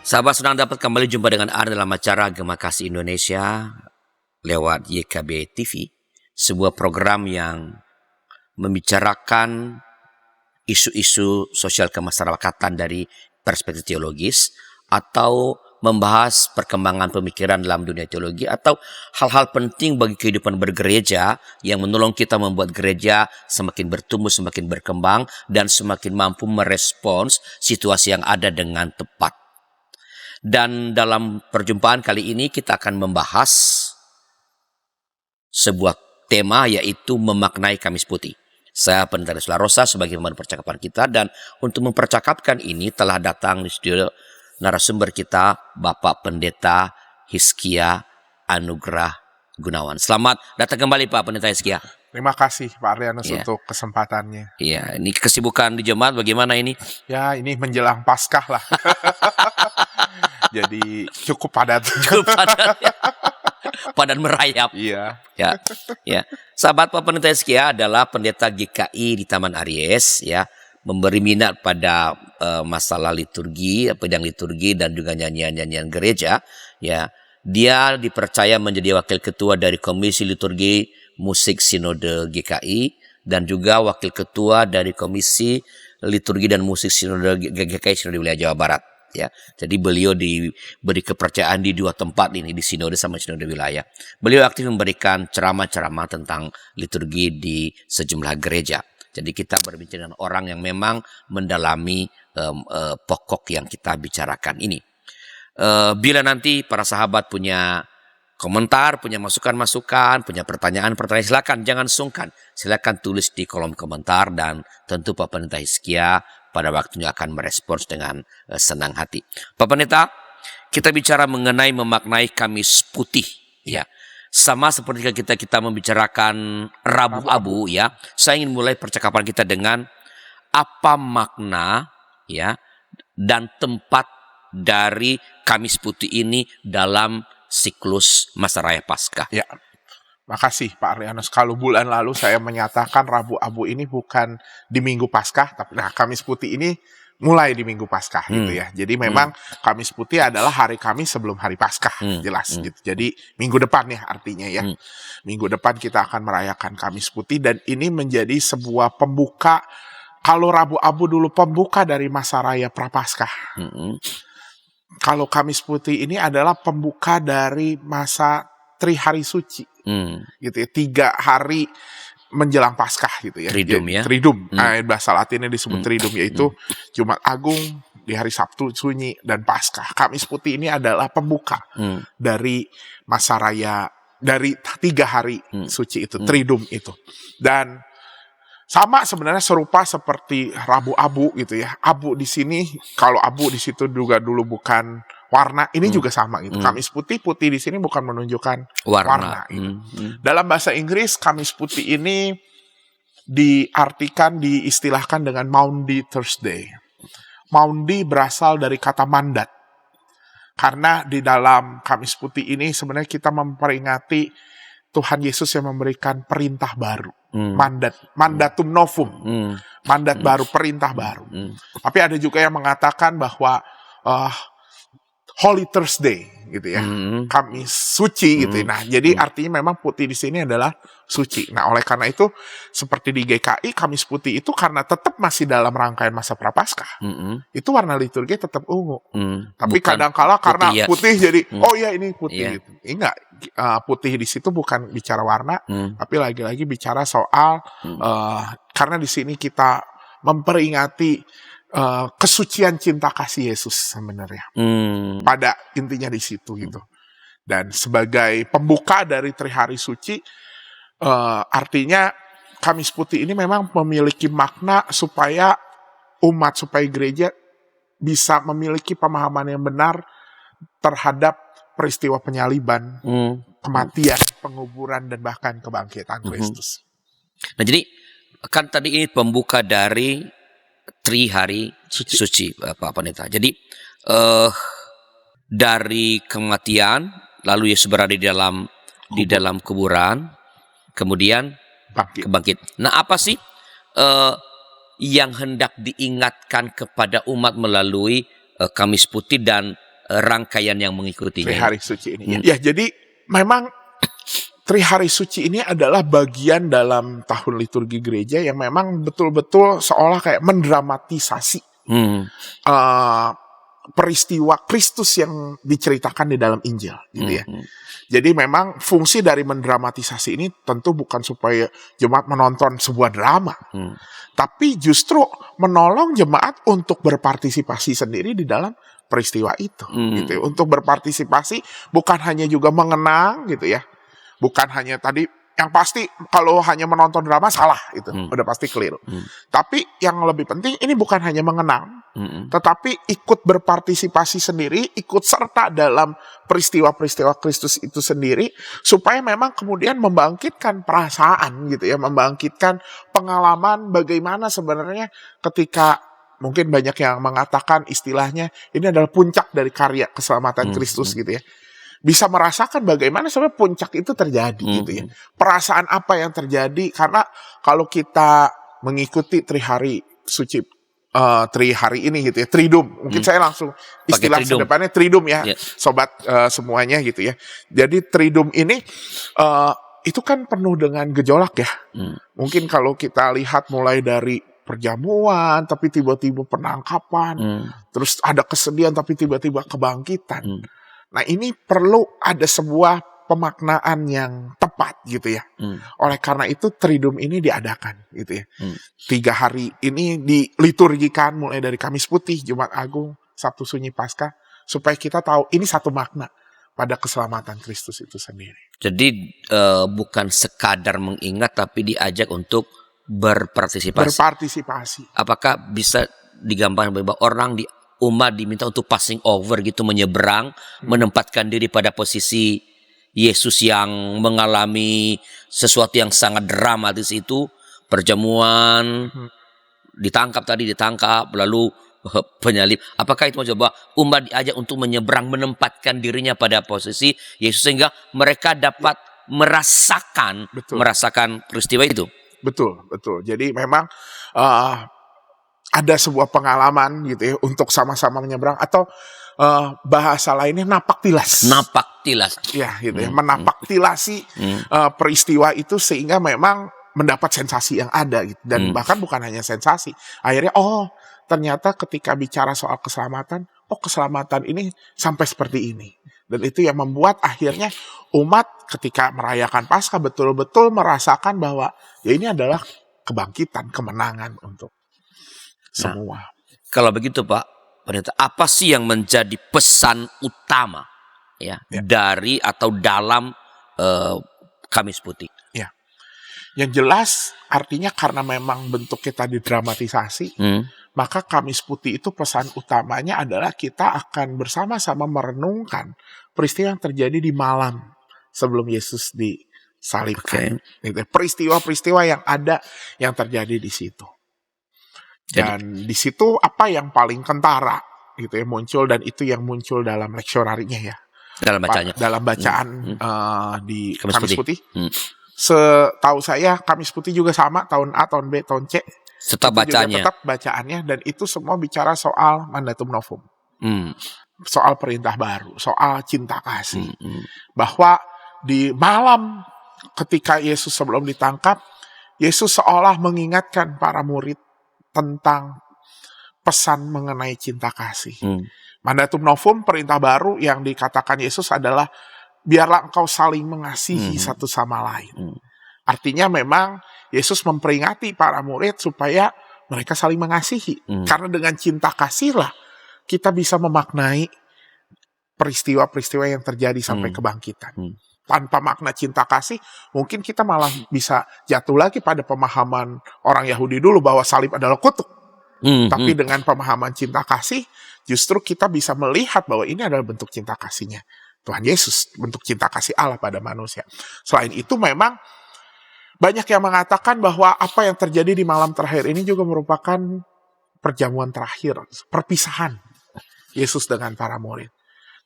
Sahabat senang dapat kembali jumpa dengan Anda dalam acara Gema Kasih Indonesia lewat YKB TV, sebuah program yang membicarakan isu-isu sosial kemasyarakatan dari perspektif teologis atau membahas perkembangan pemikiran dalam dunia teologi atau hal-hal penting bagi kehidupan bergereja yang menolong kita membuat gereja semakin bertumbuh, semakin berkembang, dan semakin mampu merespons situasi yang ada dengan tepat. Dan dalam perjumpaan kali ini kita akan membahas sebuah tema, yaitu memaknai Kamis Putih. Saya Pendeta Desla Rosa sebagai pemandu percakapan kita, dan untuk mempercakapkan ini telah datang di studio narasumber kita, Bapak Pendeta Hizkia Anugrah Gunawan. Selamat datang kembali Pak Pendeta Hizkia. Terima kasih Pak Arianus untuk kesempatannya. Iya, ini kesibukan di jemaat bagaimana ini? Ya, ini menjelang Paskah lah. Jadi cukup padat. Cukup padat ya. Padat merayap. Iya. Ya. Sahabat Pak Pendeta Hizkia adalah pendeta GKI di Taman Aries, ya. Memberi minat pada masalah liturgi, bidang liturgi dan juga nyanyian-nyanyian gereja, ya. Dia dipercaya menjadi wakil ketua dari Komisi Liturgi Musik Sinode GKI dan juga wakil ketua dari Komisi Liturgi dan Musik Sinode GKI Sinode Wilayah Jawa Barat, ya. Jadi beliau diberi kepercayaan di dua tempat ini, di Sinode sama Sinode Wilayah. Beliau aktif memberikan ceramah-ceramah tentang liturgi di sejumlah gereja. Jadi kita berbicara dengan orang yang memang mendalami pokok yang kita bicarakan ini. Bila nanti para sahabat punya komentar, punya masukan-masukan, punya pertanyaan-pertanyaan, silakan, jangan sungkan. Silakan tulis di kolom komentar, dan tentu Pak Pendeta Hizkia pada waktunya akan merespons dengan senang hati. Pak Pendeta, kita bicara mengenai memaknai Kamis Putih, ya. Sama seperti kita membicarakan Rabu Abu, ya. Saya ingin mulai percakapan kita dengan apa makna, ya, dan tempat dari Kamis Putih ini dalam siklus Masa Raya Paskah. Ya, makasih Pak Arianus. Kalau bulan lalu saya menyatakan Rabu Abu ini bukan di Minggu Paskah, tapi Kamis Putih ini mulai di Minggu Paskah gitu ya. Jadi memang Kamis Putih adalah hari Kamis sebelum hari Paskah, jelas gitu. Jadi minggu depan ya artinya ya. Minggu depan kita akan merayakan Kamis Putih, dan ini menjadi sebuah pembuka. Kalau Rabu Abu dulu pembuka dari Masa Raya Prapaskah. Kalau Kamis Putih ini adalah pembuka dari masa Trihari Suci, gitu ya, 3 hari menjelang Paskah gitu ya. Triduum ya. Triduum, bahasa Latinnya disebut Triduum, yaitu Jumat Agung, di hari Sabtu Sunyi, dan Paskah. Kamis Putih ini adalah pembuka dari masa raya, dari 3 hari suci itu, Triduum itu. Dan sama sebenarnya serupa seperti Rabu Abu gitu ya. Abu di sini, kalau abu di situ juga dulu bukan warna, ini juga sama gitu. Kamis Putih di sini bukan menunjukkan warna gitu. Dalam bahasa Inggris, Kamis Putih ini diistilahkan dengan Maundy Thursday. Maundy berasal dari kata mandat. Karena di dalam Kamis Putih ini sebenarnya kita memperingati Tuhan Yesus yang memberikan perintah baru. Mandatum novum. Mandat baru, perintah baru. Tapi ada juga yang mengatakan bahwa Holy Thursday gitu ya. Kamis suci gitu. Nah, jadi artinya memang putih di sini adalah suci. Nah, oleh karena itu seperti di GKI, Kamis Putih itu karena tetap masih dalam rangkaian masa Prapaskah. Itu warna liturgi tetap ungu. Tapi kadang-kala karena putih jadi oh ya ini putih gitu. Enggak, putih di situ bukan bicara warna, tapi lagi-lagi bicara soal karena di sini kita memperingati kesucian cinta kasih Yesus sebenarnya. Pada intinya di situ gitu. Dan sebagai pembuka dari Trihari Suci, artinya Kamis Putih ini memang memiliki makna supaya gereja bisa memiliki pemahaman yang benar terhadap peristiwa penyaliban, kematian, penguburan, dan bahkan kebangkitan Kristus. Nah, jadi kan tadi ini pembuka dari Trihari Suci, Pak Pendeta. Jadi dari kematian, lalu Yesus berada di dalam kuburan, kemudian bangkit. Nah, apa sih yang hendak diingatkan kepada umat melalui Kamis Putih, dan rangkaian yang mengikutinya. Trihari Suci ini. Ya, jadi memang Trihari Suci ini adalah bagian dalam tahun liturgi gereja yang memang betul-betul seolah kayak mendramatisasi peristiwa Kristus yang diceritakan di dalam Injil, gitu ya. Jadi memang fungsi dari mendramatisasi ini tentu bukan supaya jemaat menonton sebuah drama, tapi justru menolong jemaat untuk berpartisipasi sendiri di dalam peristiwa itu, gitu ya. Untuk berpartisipasi bukan hanya juga mengenang, gitu ya. Bukan hanya tadi, yang pasti kalau hanya menonton drama salah, itu udah pasti keliru. Tapi yang lebih penting ini bukan hanya mengenang, tetapi ikut berpartisipasi sendiri, ikut serta dalam peristiwa-peristiwa Kristus itu sendiri, supaya memang kemudian membangkitkan perasaan, gitu ya, membangkitkan pengalaman bagaimana sebenarnya ketika mungkin banyak yang mengatakan istilahnya ini adalah puncak dari karya keselamatan Kristus, gitu ya. Bisa merasakan bagaimana sebenarnya puncak itu terjadi, gitu ya. Perasaan apa yang terjadi, karena kalau kita mengikuti Trihari Suci, Trihari ini, gitu ya, Triduum. Mungkin saya langsung istilah sedepannya Triduum ya, sobat semuanya, gitu ya. Jadi Triduum ini itu kan penuh dengan gejolak ya. Mungkin kalau kita lihat mulai dari perjamuan, tapi tiba-tiba penangkapan, terus ada kesedihan, tapi tiba-tiba kebangkitan. Nah, ini perlu ada sebuah pemaknaan yang tepat, gitu ya. Oleh karena itu Triduum ini diadakan, gitu ya. 3 hari ini diliturgikan mulai dari Kamis Putih, Jumat Agung, Sabtu Sunyi, Paskah, supaya kita tahu ini satu makna pada keselamatan Kristus itu sendiri. Jadi bukan sekadar mengingat, tapi diajak untuk berpartisipasi. Apakah bisa digambarkan bahwa orang umat diminta untuk passing over, gitu, menyeberang, menempatkan diri pada posisi Yesus yang mengalami sesuatu yang sangat dramatis itu, perjamuan, ditangkap, lalu penyalib. Apakah itu coba umat diajak untuk menyeberang, menempatkan dirinya pada posisi Yesus sehingga mereka dapat merasakan peristiwa itu? Betul. Jadi memang ada sebuah pengalaman, gitu ya, untuk sama-sama menyeberang, atau bahasa lainnya napak tilas. Ya, gitu ya, menapak tilasi peristiwa itu sehingga memang mendapat sensasi yang ada, gitu. Dan bahkan bukan hanya sensasi. Akhirnya ternyata ketika bicara soal keselamatan, keselamatan ini sampai seperti ini. Dan itu yang membuat akhirnya umat ketika merayakan Paskah betul-betul merasakan bahwa ya ini adalah kebangkitan, kemenangan untuk semua. Kalau begitu Pak Pendeta, apa sih yang menjadi pesan utama ya. dari atau dalam Kamis Putih? Ya, yang jelas artinya karena memang bentuknya tadi dramatisasi, maka Kamis Putih itu pesan utamanya adalah kita akan bersama-sama merenungkan peristiwa yang terjadi di malam sebelum Yesus disalibkan. Peristiwa-peristiwa yang ada yang terjadi di situ. Dan di situ apa yang paling kentara, gitu ya, muncul, dan itu yang muncul dalam leksionarinya ya. Dalam bacaan di Kamis Putih. Setahu saya Kamis Putih juga sama, tahun A, tahun B, tahun C. Tetap bacaannya, dan itu semua bicara soal Mandatum Novum. Soal perintah baru, soal cinta kasih. Bahwa di malam ketika Yesus sebelum ditangkap, Yesus seolah mengingatkan para murid tentang pesan mengenai cinta kasih. Mandatum Novum, perintah baru yang dikatakan Yesus adalah biarlah engkau saling mengasihi satu sama lain. Artinya memang Yesus memperingati para murid supaya mereka saling mengasihi. Karena dengan cinta kasihlah kita bisa memaknai peristiwa-peristiwa yang terjadi sampai kebangkitan. Tanpa makna cinta kasih, mungkin kita malah bisa jatuh lagi pada pemahaman orang Yahudi dulu bahwa salib adalah kutuk. Tapi dengan pemahaman cinta kasih, justru kita bisa melihat bahwa ini adalah bentuk cinta kasihnya Tuhan Yesus, bentuk cinta kasih Allah pada manusia. Selain itu memang banyak yang mengatakan bahwa apa yang terjadi di malam terakhir ini juga merupakan perjamuan terakhir, perpisahan Yesus dengan para murid.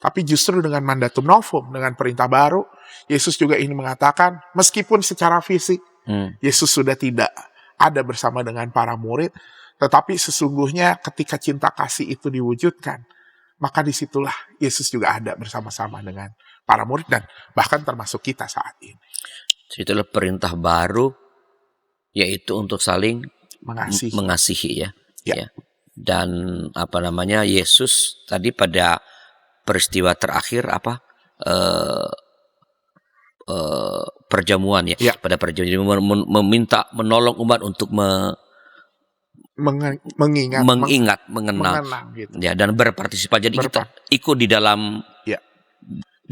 Tapi justru dengan Mandatum Novum, dengan perintah baru, Yesus juga ingin mengatakan, meskipun secara fisik, Yesus sudah tidak ada bersama dengan para murid, tetapi sesungguhnya ketika cinta kasih itu diwujudkan, maka disitulah Yesus juga ada bersama-sama dengan para murid dan bahkan termasuk kita saat ini. Itulah perintah baru, yaitu untuk saling mengasihi ya. Ya. Dan Yesus tadi pada peristiwa terakhir perjamuan ya. Pada perjamuan meminta menolong umat untuk mengingat, mengenang gitu. Ya, dan berpartisipasi. Jadi kita ikut di dalam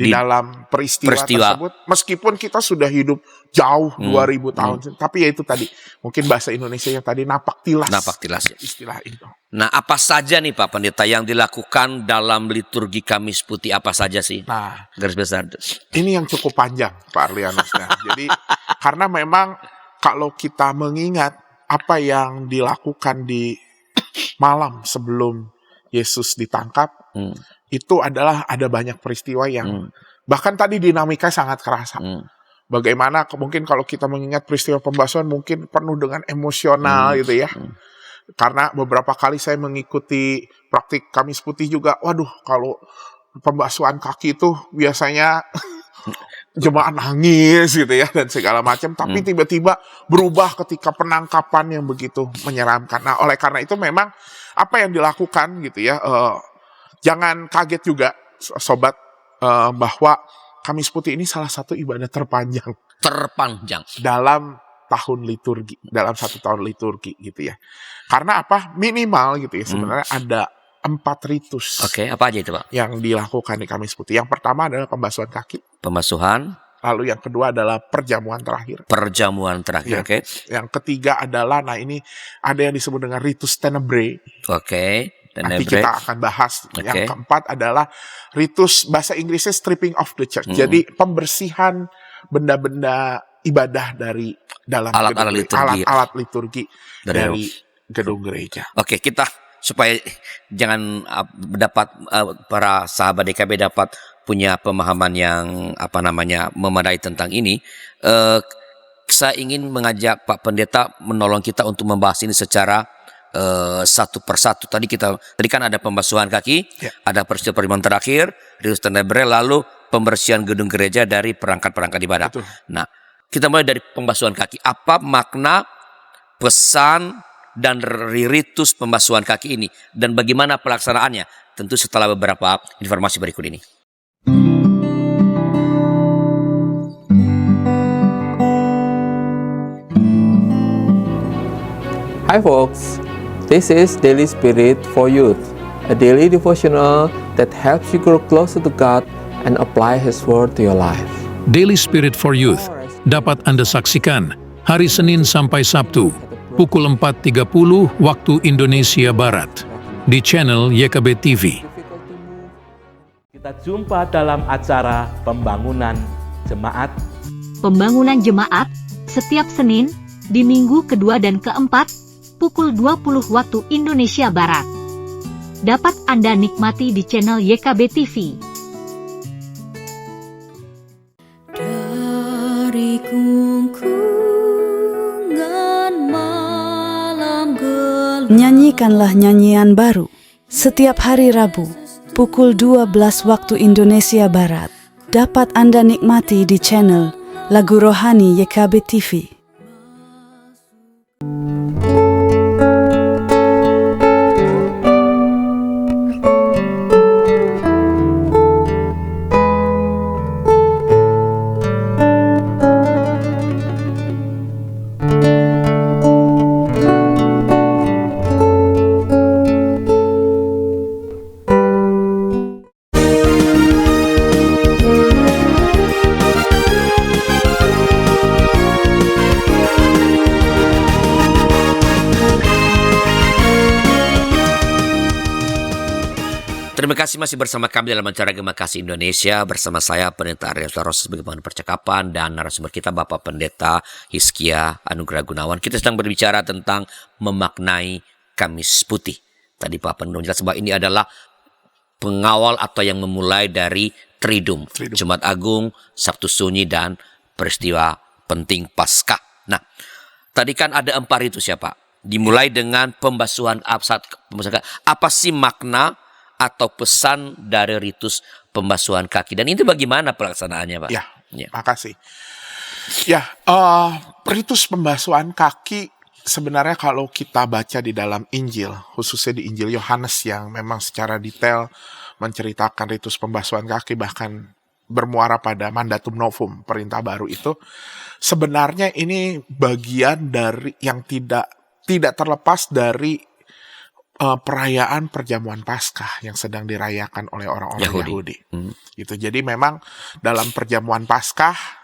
dalam peristiwa tersebut, meskipun kita sudah hidup jauh 2000 tahun, tapi ya itu tadi mungkin bahasa Indonesia yang tadi napak tilas ya. Istilah itu. Nah, apa saja nih Pak Pendeta yang dilakukan dalam liturgi Kamis Putih, apa saja sih? Nah, garis besar. Ini yang cukup panjang Pak Arlianus. Jadi karena memang kalau kita mengingat apa yang dilakukan di malam sebelum Yesus ditangkap, itu adalah ada banyak peristiwa yang bahkan tadi dinamika sangat kerasa. Bagaimana mungkin kalau kita mengingat peristiwa pembasuhan mungkin penuh dengan emosional gitu ya. Karena beberapa kali saya mengikuti praktik Kamis Putih juga, waduh kalau pembasuhan kaki itu biasanya jemaat nangis gitu ya dan segala macam, tapi tiba-tiba berubah ketika penangkapan yang begitu menyeramkan. Nah, oleh karena itu memang apa yang dilakukan gitu ya, jangan kaget juga sobat bahwa Kamis Putih ini salah satu ibadah terpanjang dalam tahun liturgi, dalam 1 tahun liturgi gitu ya. Karena apa? Minimal gitu ya sebenarnya ada 4 ritus. Oke, apa aja itu Pak? Yang dilakukan di Kamis Putih. Yang pertama adalah pembasuhan kaki. Lalu yang kedua adalah perjamuan terakhir. Ya. Oke. Yang ketiga adalah, nah ini ada yang disebut dengan ritus tenebrae. Oke. Nanti kita akan bahas. Yang keempat adalah ritus, bahasa Inggrisnya stripping of the church. Jadi pembersihan benda-benda ibadah dari dalam alat liturgi dari gedung gereja. Oke, kita supaya jangan dapat para sahabat DKB dapat punya pemahaman yang memadai tentang ini. Saya ingin mengajak Pak Pendeta menolong kita untuk membahas ini secara satu persatu. Tadi kan ada pembasuhan kaki, ada peristiwa perjamuan terakhir, ritus tenebrae, lalu pembersihan gedung gereja dari perangkat-perangkat ibadah. Betul. Nah, kita mulai dari pembasuhan kaki. Apa makna, pesan, dan ritus pembasuhan kaki ini, dan bagaimana pelaksanaannya? Tentu setelah beberapa informasi berikut ini. Hi folks, this is Daily Spirit for Youth, a daily devotional that helps you grow closer to God and apply His Word to your life. Daily Spirit for Youth dapat Anda saksikan hari Senin sampai Sabtu pukul 4.30 waktu Indonesia Barat di channel YKB TV. Kita jumpa dalam acara Pembangunan Jemaat. Pembangunan Jemaat setiap Senin di minggu kedua dan keempat pukul 20 waktu Indonesia Barat. Dapat Anda nikmati di channel YKB TV. Dari gungkungan malam gelap, nyanyikanlah nyanyian baru setiap hari Rabu pukul 12 waktu Indonesia Barat. Dapat Anda nikmati di channel Lagu Rohani YKB TV. Terima kasih masih bersama kami dalam acara Gema Kasih Indonesia bersama saya Pendeta Ariel Taros sebagai bahan percakapan dan narasumber kita Bapak Pendeta Hizkia Anugrah Gunawan. Kita sedang berbicara tentang memaknai Kamis Putih. Tadi Pak Pendeta menjelaskan bahwa ini adalah pengawal atau yang memulai dari Triduum. Jumat Agung, Sabtu Sunyi, dan peristiwa penting Paskah. Nah, tadi kan ada 4 ritus ya Pak. Dimulai dengan pembasuhan. Apa sih makna atau pesan dari ritus pembasuhan kaki. Dan itu bagaimana pelaksanaannya, Pak? Ya, Ya. makasih. Ya, ritus pembasuhan kaki sebenarnya kalau kita baca di dalam Injil, khususnya di Injil Yohanes yang memang secara detail menceritakan ritus pembasuhan kaki, bahkan bermuara pada Mandatum Novum, perintah baru itu, sebenarnya ini bagian dari yang tidak terlepas dari perayaan perjamuan Paskah yang sedang dirayakan oleh orang-orang Yahudi. Gitu. Jadi memang dalam perjamuan Paskah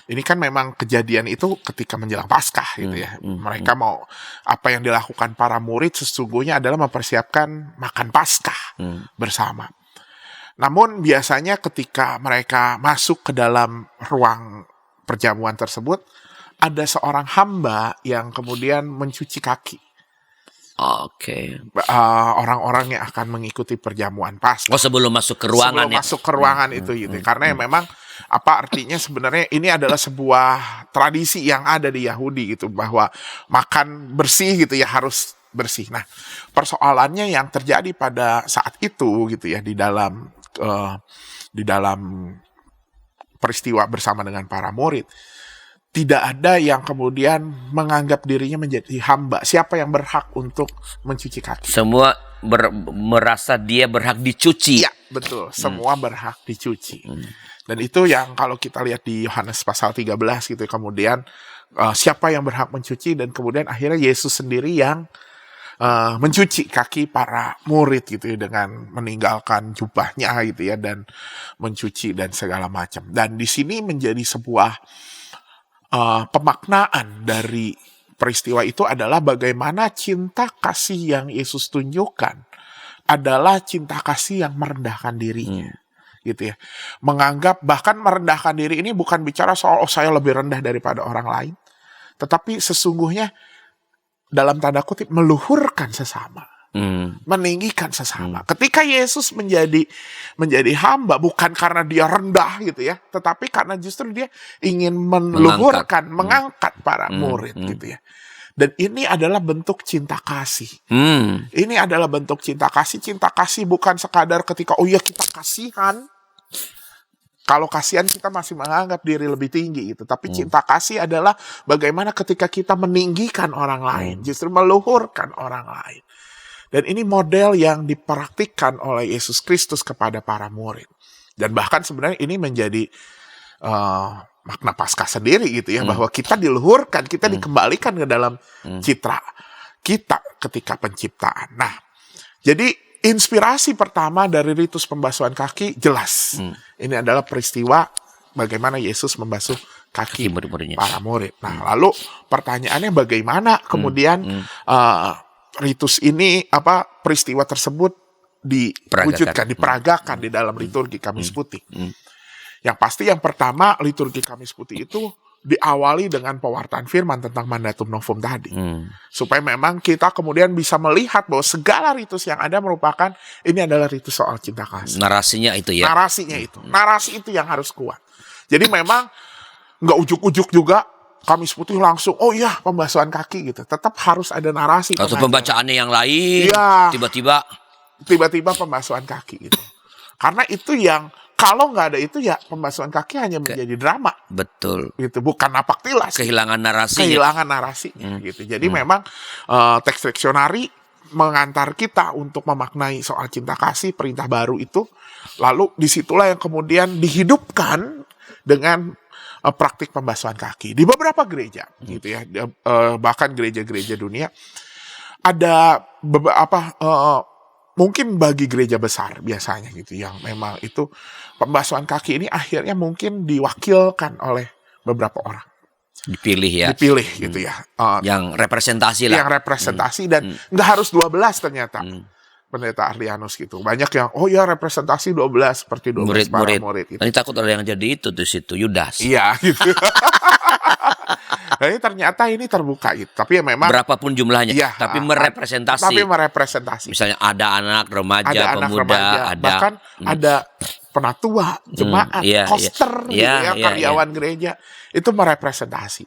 ini kan memang kejadian itu ketika menjelang Paskah gitu ya. Mereka mau apa yang dilakukan para murid sesungguhnya adalah mempersiapkan makan Paskah bersama. Namun biasanya ketika mereka masuk ke dalam ruang perjamuan tersebut, ada seorang hamba yang kemudian mencuci kaki Oke. orang-orang yang akan mengikuti perjamuan Paskah. Oh, sebelum masuk ke ruangan Sebelum masuk ke ruangan itu gitu. Karena memang apa artinya sebenarnya ini adalah sebuah tradisi yang ada di Yahudi gitu, bahwa makan bersih gitu ya, harus bersih. Nah, persoalannya yang terjadi pada saat itu gitu ya, di dalam peristiwa bersama dengan para murid, tidak ada yang kemudian menganggap dirinya menjadi hamba. Siapa yang berhak untuk mencuci kaki? Semua merasa dia berhak dicuci. Iya, betul. Semua berhak dicuci. Dan itu yang kalau kita lihat di Yohanes pasal 13 gitu, kemudian siapa yang berhak mencuci, dan kemudian akhirnya Yesus sendiri yang mencuci kaki para murid gitu ya, dengan meninggalkan jubahnya gitu ya, dan mencuci dan segala macam. Dan di sini menjadi sebuah pemaknaan dari peristiwa itu adalah bagaimana cinta kasih yang Yesus tunjukkan adalah cinta kasih yang merendahkan dirinya. Gitu ya. Menganggap, bahkan merendahkan diri ini bukan bicara soal saya lebih rendah daripada orang lain, tetapi sesungguhnya dalam tanda kutip meluhurkan sesama. Meninggikan sesama. Ketika Yesus menjadi hamba bukan karena dia rendah gitu ya, tetapi karena justru dia ingin meluhurkan, mengangkat para murid gitu ya. Dan ini adalah bentuk cinta kasih. Ini adalah bentuk cinta kasih. Cinta kasih bukan sekadar ketika oh ya kita kasihan. Kalau kasihan kita masih menganggap diri lebih tinggi gitu. Tapi cinta kasih adalah bagaimana ketika kita meninggikan orang lain, justru meluhurkan orang lain. Dan ini model yang dipraktikkan oleh Yesus Kristus kepada para murid. Dan bahkan sebenarnya ini menjadi makna Paskah sendiri gitu ya, bahwa kita diluhurkan, kita dikembalikan ke dalam citra kita ketika penciptaan. Nah, jadi inspirasi pertama dari ritus pembasuhan kaki jelas. Ini adalah peristiwa bagaimana Yesus membasuh kaki para murid. Nah, lalu pertanyaannya bagaimana kemudian ritus ini, peristiwa tersebut diwujudkan, diperagakan di dalam liturgi Kamis Putih. Yang pasti yang pertama, liturgi Kamis Putih itu diawali dengan pewartaan firman tentang Mandatum Novum tadi. Supaya memang kita kemudian bisa melihat bahwa segala ritus yang ada merupakan, ini adalah ritus soal cinta kasih. Narasinya itu ya. Narasinya itu. Narasi itu yang harus kuat. Jadi memang nggak ujuk-ujuk juga Kamis Putih langsung, oh iya pembasuhan kaki gitu. Tetap harus ada narasi. Atau pembacaannya yang lain, tiba-tiba pembasuhan kaki gitu. Karena itu yang, kalau nggak ada itu ya pembasuhan kaki hanya menjadi drama. Betul. Gitu, bukan napak tilas. Kehilangan narasinya. Kehilangan narasinya gitu. Jadi memang teks leksionari mengantar kita untuk memaknai soal cinta kasih, perintah baru itu. Lalu disitulah yang kemudian dihidupkan dengan praktik pembasuhan kaki di beberapa gereja gitu ya, bahkan gereja-gereja dunia ada beberapa mungkin bagi gereja besar biasanya gitu yang memang itu pembasuhan kaki ini akhirnya mungkin diwakilkan oleh beberapa orang, dipilih gitu ya, yang representasi lah, yang representasi dan nggak harus 12 ternyata. Pendeta Arlianus gitu. Banyak yang, oh ya representasi 12 seperti 12 para murid. Gitu. Nanti takut ada yang jadi itu di situ, Yudas. Iya gitu. Jadi ternyata ini terbuka gitu. Tapi ya memang berapapun jumlahnya, iya, tapi merepresentasi. Misalnya ada anak remaja, ada pemuda, remaja, bahkan ada penatua, jemaat, koster gitu ya, karyawan gereja. Itu merepresentasi.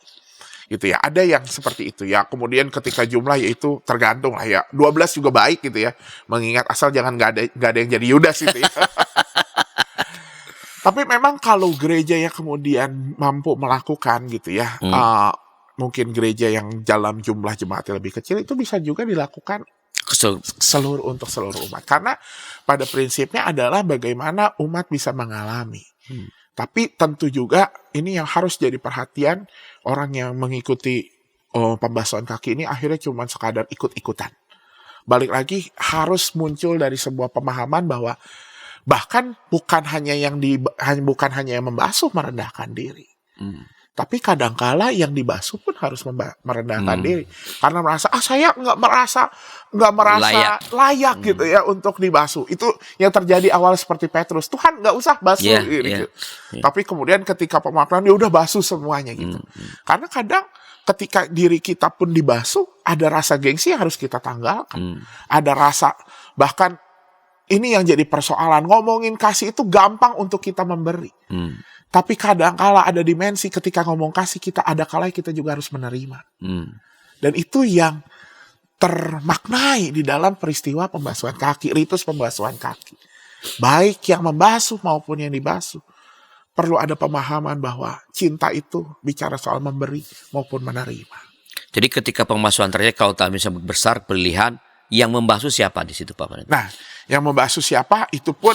gitu ya. Ada yang seperti itu ya. Kemudian ketika jumlah yaitu tergantung lah ya. 12 juga baik gitu ya. Mengingat asal jangan nggak ada yang jadi Yudas itu ya. Tapi memang kalau gereja yang kemudian mampu melakukan gitu ya, mungkin gereja yang dalam jumlah jemaatnya lebih kecil itu bisa juga dilakukan untuk seluruh umat. Karena pada prinsipnya adalah bagaimana umat bisa mengalami. Tapi tentu juga ini yang harus jadi perhatian orang yang mengikuti pembasuhan kaki ini akhirnya cuma sekadar ikut-ikutan. Balik lagi harus muncul dari sebuah pemahaman bahwa bahkan bukan hanya yang membasuh merendahkan diri. Tapi kadangkala yang dibasuh pun harus merendahkan diri karena merasa saya nggak merasa layak gitu ya untuk dibasuh. Itu yang terjadi awal seperti Petrus. Tuhan nggak usah basuh gitu. Tapi kemudian ketika pemaparan dia udah basuh semuanya gitu. Karena kadang ketika diri kita pun dibasuh ada rasa gengsi yang harus kita tanggalkan. Ada rasa bahkan ini yang jadi persoalan, ngomongin kasih itu gampang untuk kita memberi. Tapi kadang-kala ada dimensi ketika ngomong kasih kita, ada kalanya kita juga harus menerima. Dan itu yang termaknai di dalam peristiwa pembasuhan kaki, ritus pembasuhan kaki. Baik yang membasuh maupun yang dibasuh. Perlu ada pemahaman bahwa cinta itu bicara soal memberi maupun menerima. Jadi ketika pembasuhan terjadi, kalau tak bisa besar pilihan, yang membasuh siapa di situ Pak Pendeta? Nah, yang membasuh siapa itu pun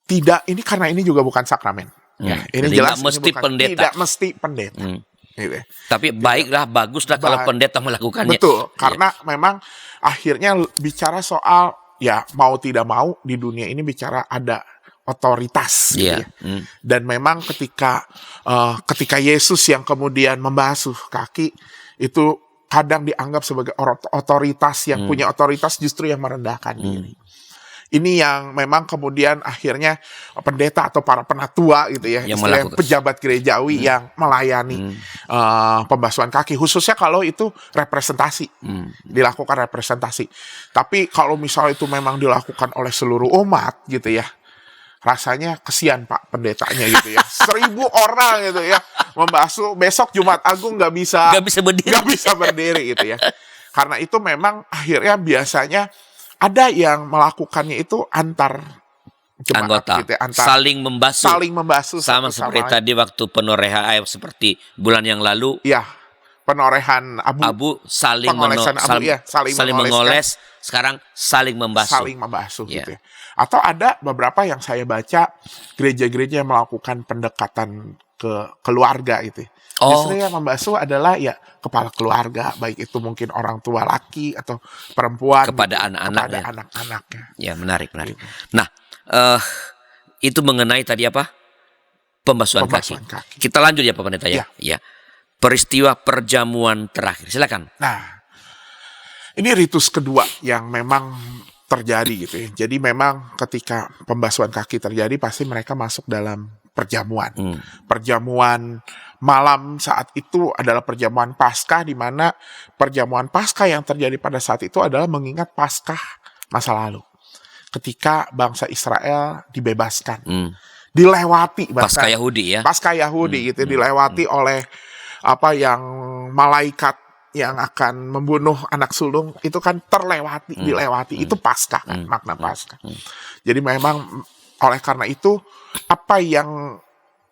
tidak, ini karena ini juga bukan sakramen. Ya, ini jadi jelas mesti pendeta. Tidak mesti pendeta. Gitu. Tapi baiklah, baguslah kalau pendeta melakukannya. Betul, karena memang akhirnya bicara soal ya mau tidak mau di dunia ini bicara ada otoritas. Gitu ya. Dan memang ketika Yesus yang kemudian membasuh kaki itu kadang dianggap sebagai otoritas yang punya otoritas justru yang merendahkan diri. Ini yang memang kemudian akhirnya pendeta atau para penatua gitu ya, istilahnya pejabat gerejawi yang melayani pembasuhan kaki, khususnya kalau itu representasi, dilakukan representasi. Tapi kalau misalnya itu memang dilakukan oleh seluruh umat gitu ya, rasanya kesian Pak pendetanya gitu ya. 1.000 orang gitu ya membasuh, besok Jumat Agung nggak bisa berdiri gitu ya. Karena itu memang akhirnya biasanya ada yang melakukannya itu antar jemaat, anggota gitu ya, saling membasuh sama seperti tadi waktu penorehan seperti bulan yang lalu. Ya, penorehan abu saling mengoles, sekarang saling membasuh gitu ya. Atau ada beberapa yang saya baca gereja-gereja yang melakukan pendekatan ke keluarga gitu. Justru yang membasuh adalah ya kepala keluarga, baik itu mungkin orang tua laki atau perempuan kepada anak-anaknya. Ya, menarik. Gitu. Nah, itu mengenai tadi apa? Pembasuhan kaki. Kita lanjut ya Pak Pendeta ya. Ya. Peristiwa perjamuan terakhir. Silakan. Nah, ini ritus kedua yang memang terjadi gitu ya. Jadi memang ketika pembasuhan kaki terjadi pasti mereka masuk dalam perjamuan. Perjamuan malam saat itu adalah perjamuan Paskah, di mana perjamuan Paskah yang terjadi pada saat itu adalah mengingat Paskah masa lalu. Ketika bangsa Israel dibebaskan. Dilewati bahkan Paskah Yahudi ya. Paskah Yahudi gitu dilewati oleh yang malaikat yang akan membunuh anak sulung itu kan dilewati. Itu Paskah kan, makna Paskah. Jadi memang oleh karena itu apa yang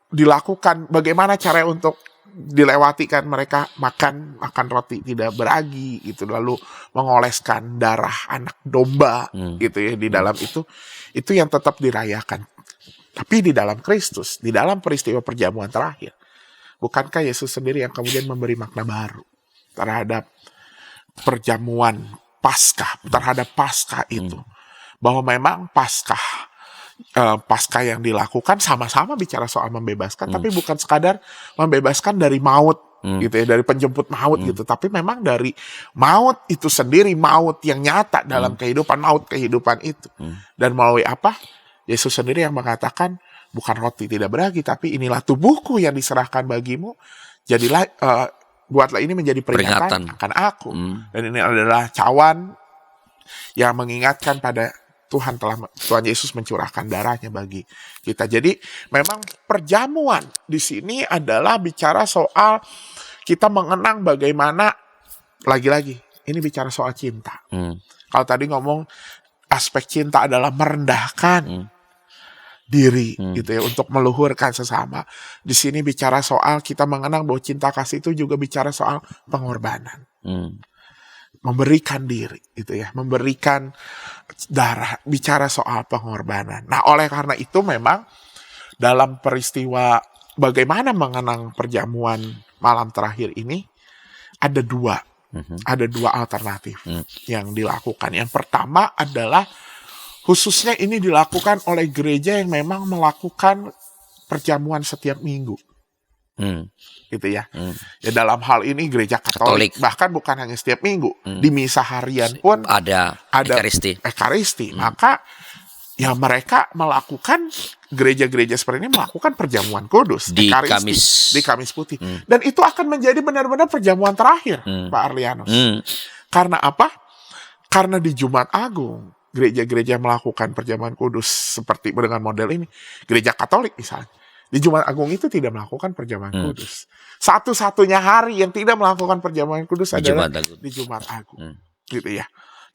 dilakukan, bagaimana cara untuk dilewati kan, mereka makan roti tidak beragi gitu, lalu mengoleskan darah anak domba gitu ya di dalam itu yang tetap dirayakan. Tapi di dalam Kristus, di dalam peristiwa perjamuan terakhir, bukankah Yesus sendiri yang kemudian memberi makna baru terhadap perjamuan Paskah, terhadap Paskah itu, bahwa memang Paskah yang dilakukan sama-sama bicara soal membebaskan, tapi bukan sekadar membebaskan dari maut gitu ya, dari penjemput maut gitu, tapi memang dari maut itu sendiri, maut yang nyata dalam kehidupan itu. Dan melalui apa? Yesus sendiri yang mengatakan bukan roti tidak beragi, tapi inilah tubuhku yang diserahkan bagimu, jadilah buatlah ini menjadi peringatan akan aku. Dan ini adalah cawan yang mengingatkan pada Tuhan Yesus mencurahkan darahnya bagi kita. Jadi memang perjamuan di sini adalah bicara soal kita mengenang bagaimana, lagi-lagi ini bicara soal cinta. Kalau tadi ngomong aspek cinta adalah merendahkan diri gitu ya, untuk meluhurkan sesama. Di sini bicara soal kita mengenang bahwa cinta kasih itu juga bicara soal pengorbanan. Memberikan diri gitu ya, memberikan darah, bicara soal pengorbanan. Nah, oleh karena itu memang dalam peristiwa bagaimana mengenang perjamuan malam terakhir ini ada dua alternatif yang dilakukan. Yang pertama adalah khususnya ini dilakukan oleh gereja yang memang melakukan perjamuan setiap minggu. Gitu ya. Ya dalam hal ini gereja Katolik. Bahkan bukan hanya setiap minggu, di misa harian pun ada ekaristi. Maka ya mereka melakukan, gereja-gereja seperti ini melakukan perjamuan kudus di Kamis Putih. Dan itu akan menjadi benar-benar perjamuan terakhir, Pak Arlianus. Karena apa? Karena di Jumat Agung gereja-gereja melakukan perjamuan kudus seperti dengan model ini, gereja Katolik misalnya, di Jumat Agung itu tidak melakukan perjamuan kudus. Satu-satunya hari yang tidak melakukan perjamuan kudus adalah di Jumat Agung. Gitu ya.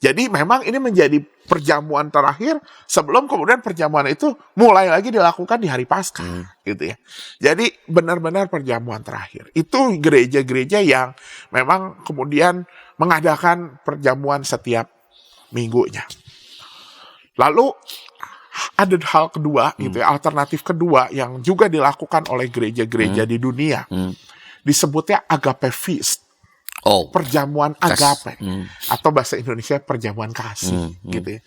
Jadi memang ini menjadi perjamuan terakhir sebelum kemudian perjamuan itu mulai lagi dilakukan di hari Paskah. Gitu ya. Jadi benar-benar perjamuan terakhir. Itu gereja-gereja yang memang kemudian mengadakan perjamuan setiap minggunya. Lalu ada hal kedua gitu ya, alternatif kedua yang juga dilakukan oleh gereja-gereja di dunia. Disebutnya agape feast. Perjamuan agape. Atau bahasa Indonesia perjamuan kasih gitu ya.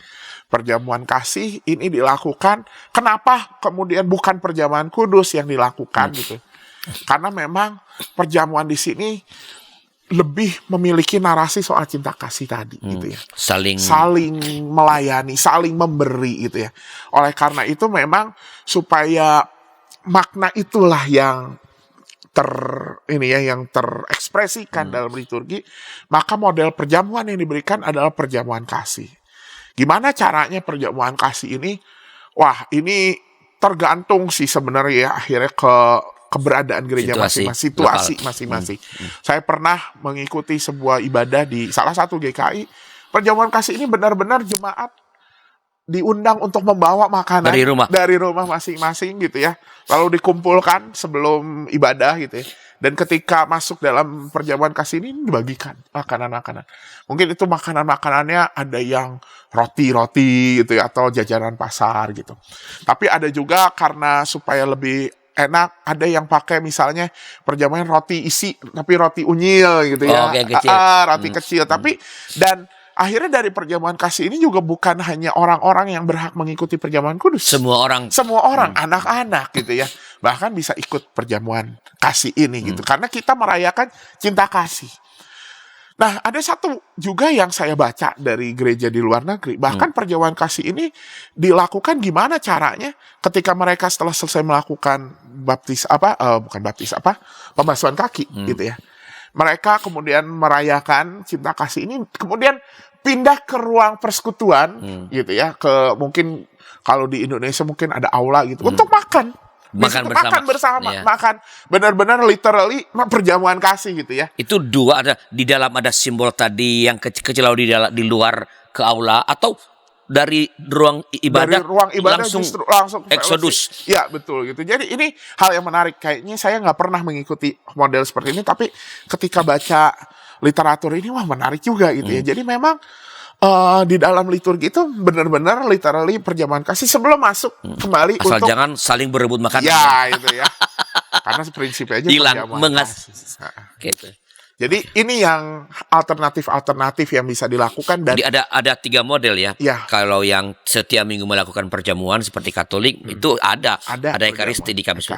Perjamuan kasih ini dilakukan, kenapa kemudian bukan perjamuan kudus yang dilakukan gitu. Karena memang perjamuan di sini lebih memiliki narasi soal cinta kasih tadi gitu ya. Saling melayani, saling memberi gitu ya. Oleh karena itu memang supaya makna itulah yang terekspresikan dalam liturgi, maka model perjamuan yang diberikan adalah perjamuan kasih. Gimana caranya perjamuan kasih ini? Wah, ini tergantung sih sebenarnya ya, akhirnya keberadaan gereja masing-masing, situasi masing-masing. Saya pernah mengikuti sebuah ibadah di salah satu GKI. Perjamuan kasih ini benar-benar jemaat diundang untuk membawa makanan dari rumah masing-masing gitu ya. Lalu dikumpulkan sebelum ibadah gitu ya. Dan ketika masuk dalam perjamuan kasih ini dibagikan makanan-makanan. Mungkin itu makanan-makanannya ada yang roti-roti gitu ya, atau jajanan pasar gitu. Tapi ada juga karena supaya lebih enak, ada yang pakai misalnya perjamuan roti isi tapi roti unyil gitu ya. Roti kecil. Tapi dan akhirnya dari perjamuan kasih ini juga bukan hanya orang-orang yang berhak mengikuti perjamuan kudus. Semua orang, anak-anak gitu ya. Bahkan bisa ikut perjamuan kasih ini gitu. Karena kita merayakan cinta kasih. Nah, ada satu juga yang saya baca dari gereja di luar negeri. Bahkan perjamuan kasih ini dilakukan gimana caranya ketika mereka setelah selesai melakukan pembasuhan kaki gitu ya. Mereka kemudian merayakan cinta kasih ini, kemudian pindah ke ruang persekutuan gitu ya, ke mungkin kalau di Indonesia mungkin ada aula gitu untuk makan bersama. Makan benar-benar literally perjamuan kasih gitu ya. Itu dua, ada di dalam ada simbol tadi yang kecil di luar ke aula, atau dari ruang ibadah langsung eksodus. Ya betul gitu. Jadi ini hal yang menarik. Kayaknya saya nggak pernah mengikuti model seperti ini, tapi ketika baca literatur ini wah menarik juga gitu ya. Jadi memang di dalam liturgi itu benar-benar literally perjamuan kasih sebelum masuk kembali asal untuk jangan saling berebut makanan. Ya itu ya. Karena prinsipnya aja perjamuan kasih. Gitu. Jadi ini yang alternatif yang bisa dilakukan. Dan jadi ada 3 model ya. Kalau yang setiap minggu melakukan perjamuan seperti Katolik itu ada ekaristi di Kamis.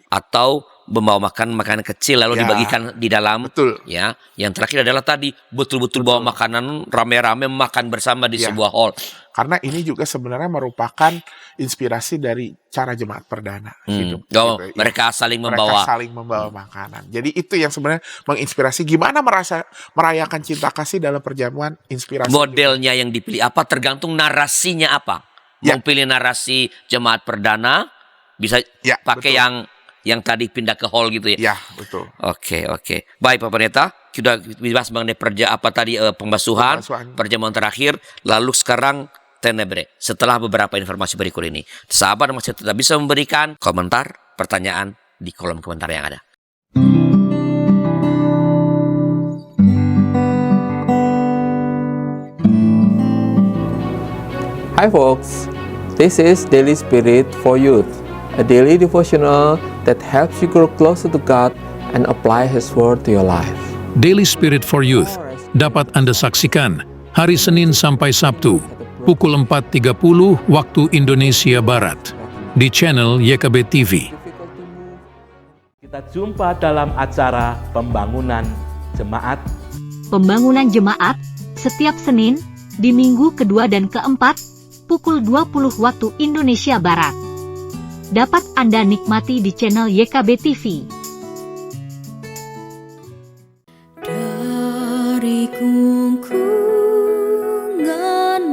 Atau membawa makanan kecil lalu Ya. dibagikan di dalam. Betul. Ya, yang terakhir adalah tadi betul-betul bawa makanan rame-rame makan bersama di Ya. sebuah hall. Karena ini juga sebenarnya merupakan inspirasi dari cara jemaat perdana hidup. Oh, gitu, ya. mereka saling Mereka membawa. saling membawa makanan. Jadi itu yang sebenarnya menginspirasi gimana merayakan cinta kasih dalam perjamuan inspirasi. Modelnya yang dipilih apa tergantung narasinya apa. Ya. Mau pilih narasi jemaat perdana bisa Ya, pakai betul. yang tadi pindah ke hall gitu ya. Ya, betul. Oke. Baik Pak Pendeta, sudah dibahas mengenai pembasuhan, Pembasuhan. perjamuan terakhir, lalu sekarang Tenebre. Setelah beberapa informasi berikut ini, sahabat masih tetap bisa memberikan komentar, pertanyaan di kolom komentar yang ada. Hi folks, this is Daily Spirit for Youth, a daily devotional that helps you grow closer to God and apply His Word to your life. Daily Spirit for Youth dapat Anda saksikan hari Senin sampai Sabtu pukul 4.30 waktu Indonesia Barat di channel YKB TV. Kita jumpa dalam acara pembangunan jemaat. Pembangunan jemaat setiap Senin di minggu kedua dan keempat pukul 20 waktu Indonesia Barat. Dapat Anda nikmati di channel YKB TV. Dari gungkungan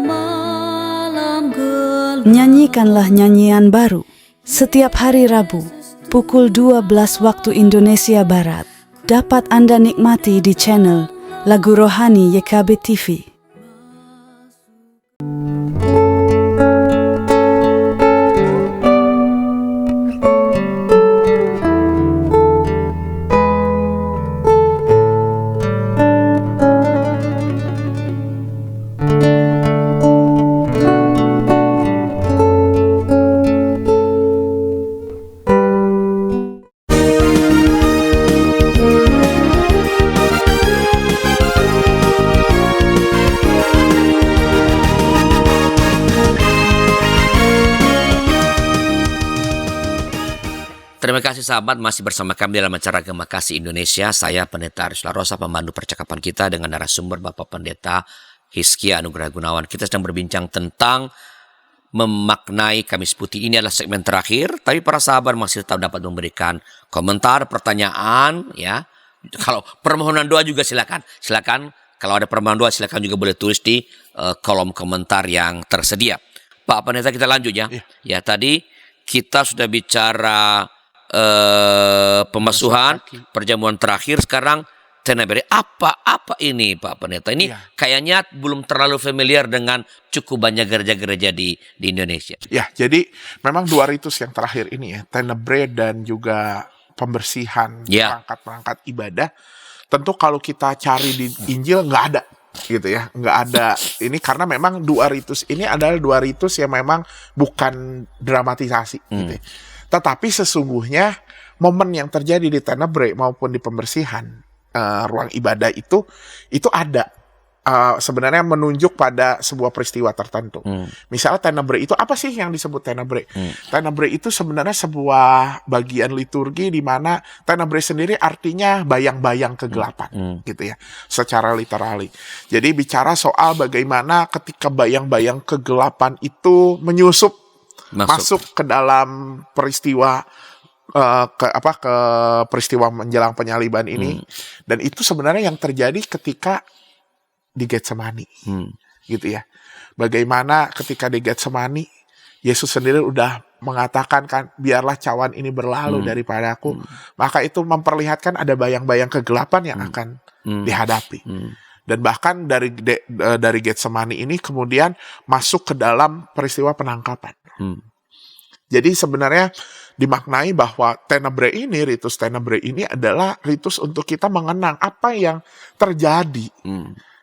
malam gelap. Nyanyikanlah nyanyian baru setiap hari Rabu pukul 12 waktu Indonesia Barat. Dapat Anda nikmati di channel Lagu Rohani YKB TV. Terima kasih sahabat, masih bersama kami dalam acara Gema Kasih Indonesia. Saya Pendeta Arisla Rosa, pemandu percakapan kita dengan narasumber Bapak Pendeta Hizkia Anugrah Gunawan. Kita sedang berbincang tentang memaknai Kamis Putih. Ini adalah segmen terakhir, tapi para sahabat masih tetap dapat memberikan komentar, pertanyaan, ya. Kalau permohonan doa juga silakan. Silakan, kalau ada permohonan doa silakan juga boleh tulis di kolom komentar yang tersedia. Pak Pendeta, kita lanjut ya. Ya, tadi kita sudah bicara pembasuhan, perjamuan terakhir, sekarang Tenebre. Apa ini Pak Pendeta? Ini kayaknya belum terlalu familiar dengan cukup banyak gereja-gereja di Indonesia. Ya, jadi memang dua ritus yang terakhir ini ya, Tenebre dan juga pembersihan perangkat-perangkat ibadah. Tentu kalau kita cari di Injil nggak ada gitu ya, nggak ada ini karena memang dua ritus ini adalah dua ritus yang memang bukan dramatisasi gitu ya. Tetapi sesungguhnya momen yang terjadi di Tenebre maupun di pembersihan ruang ibadah itu ada sebenarnya menunjuk pada sebuah peristiwa tertentu. Misalnya Tenebre itu apa sih yang disebut Tenebre? Tenebre itu sebenarnya sebuah bagian liturgi di mana Tenebre sendiri artinya bayang-bayang kegelapan gitu ya, secara literally. Jadi bicara soal bagaimana ketika bayang-bayang kegelapan itu menyusup masuk ke dalam peristiwa ke peristiwa menjelang penyaliban ini. Dan itu sebenarnya yang terjadi ketika di Getsemani gitu ya. Bagaimana ketika di Getsemani Yesus sendiri udah mengatakan kan, biarlah cawan ini berlalu daripada aku. Maka itu memperlihatkan ada bayang-bayang kegelapan yang akan dihadapi. Dan bahkan dari Getsemani ini kemudian masuk ke dalam peristiwa penangkapan. Jadi sebenarnya dimaknai bahwa Tenebre ini, ritus Tenebre ini adalah ritus untuk kita mengenang apa yang terjadi